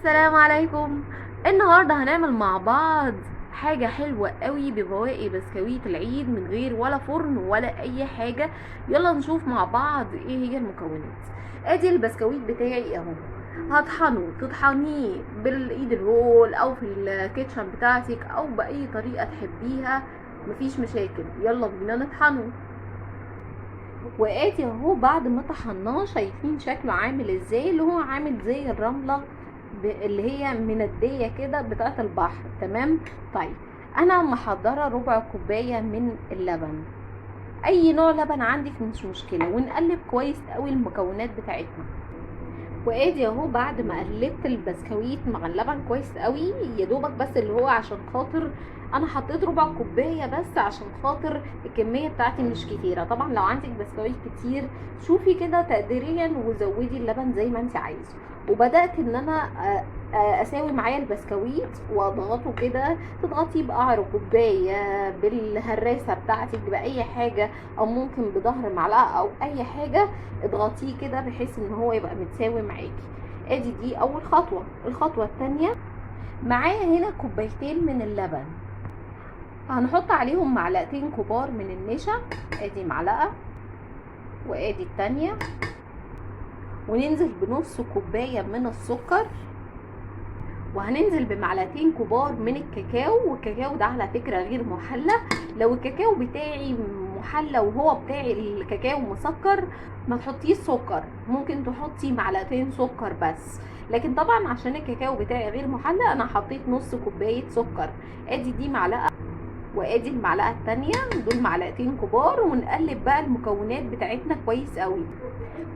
السلام عليكم. النهارده هنعمل مع بعض حاجة حلوة قوي ببواقي بسكويت العيد من غير ولا فرن ولا اي حاجة. يلا نشوف مع بعض ايه هي المكونات. ادي البسكويت بتاعي اهو، هطحنه تطحنيه بالايد الرول او في الكيتشن بتاعتك او باي طريقة تحبيها، مفيش مشاكل. يلا بينا نطحنه. وادي اهو بعد ما طحناه شايفين شكله عامل ازاي، اللي هو عامل زي الرملة اللي هي مندية كده بتاعة البحر. تمام. طيب انا محضرة ربع كوباية من اللبن، اي نوع لبن عندك مش مشكلة، ونقلب كويس قوي المكونات بتاعتنا. وادي اهو بعد ما قلبت البسكويت مع اللبن كويس قوي، يا دوبك بس اللي هو عشان خاطر انا حطيت ربع كوبايه بس عشان خاطر الكميه بتاعتي مش كتيره. طبعا لو عندك بسكويت كتير شوفي كده تقديريا وزودي اللبن زي ما انت عايزه. وبدات ان انا اساوي معايا البسكويت واضغطه كده، تضغطي بقعر كوبايه بالهراسه بتاعتك باي حاجه، او ممكن بظهر معلقه او اي حاجه، اضغطيه كده بحيث ان هو يبقى متساوي معاكي. ادي دي اول خطوه. الخطوه الثانيه، معايا هنا كوبايتين من اللبن، هنحط عليهم معلقتين كبار من النشا. ادي معلقه وادي التانية، وننزل بنص كوبايه من السكر، وهننزل بمعلقتين كبار من الكاكاو. والكاكاو ده على فكره غير محلى، لو الكاكاو بتاعي محلى وهو بتاعي الكاكاو مسكر ما تحطيش سكر، ممكن تحطي معلقتين سكر بس. لكن طبعا عشان الكاكاو بتاعي غير محلى انا حطيت نص كوبايه سكر. ادي دي معلقه وادي المعلقه التانية، دول معلقتين كبار. ونقلب بقى المكونات بتاعتنا كويس قوي.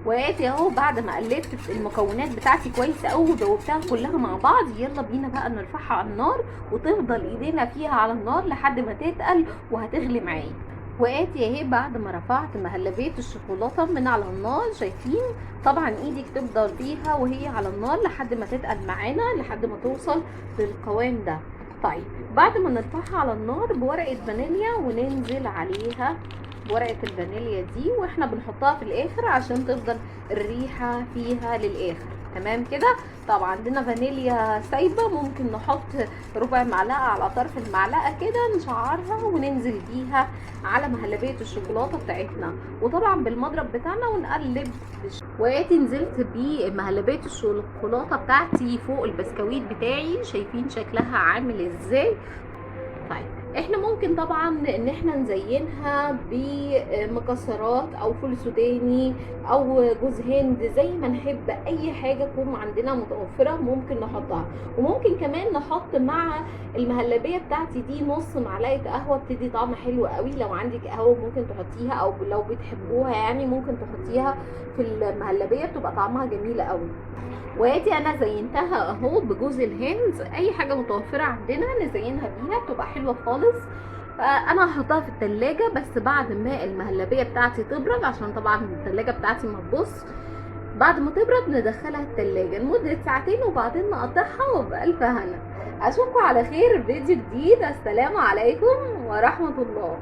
وادي اهو بعد ما قلبت المكونات بتاعتي كويس قوي ودوبتها كلها مع بعض، يلا بينا بقى نرفعها على النار وتفضل ايدينا فيها على النار لحد ما تتقل وهتغلي معايا. وادي اهي بعد ما رفعت مهلبية الشوكولاته من على النار، شايفين طبعا ايدك تفضل فيها وهي على النار لحد ما تتقل معانا، لحد ما توصل للقوام ده. طيب بعد ما نرفعها على النار بورقه فانيليا وننزل عليها بورقه الفانيليا دي، واحنا بنحطها في الاخر عشان تفضل الريحه فيها للاخر. تمام كده. طبعا عندنا فانيليا سايبه، ممكن نحط ربع معلقه على طرف المعلقه كده نشعرها وننزل بيها على مهلبيه الشوكولاته بتاعتنا، وطبعا بالمضرب بتاعنا ونقلب. وادي نزلت بمهلبيه الشوكولاته بتاعتي فوق البسكويت بتاعي، شايفين شكلها عامل ازاي. طيب احنا ممكن طبعا ان احنا نزينها بمكسرات او فول سوداني او جوز هند زي ما نحب، اي حاجه تكون عندنا متوفره ممكن نحطها. وممكن كمان نحط مع المهلبيه بتاعتي دي نص معلقه قهوه، بتدي طعم حلو قوي. لو عندك قهوه ممكن تحطيها، او لو بتحبوها يعني ممكن تحطيها في المهلبيه، بتبقى طعمها جميله قوي. وادي انا زينتها اهو بجوز الهند، اي حاجه متوفره عندنا نزينها بيها بتبقى حلوه خالص. انا هحطها في التلاجة بس بعد ما المهلبيه بتاعتي تبرد، عشان طبعا التلاجة بتاعتي ما تبص. بعد ما تبرد ندخلها التلاجة لمده ساعتين وبعدين نقطعها وبألف هنا. اشوفكم على خير في فيديو جديد. السلام عليكم ورحمه الله.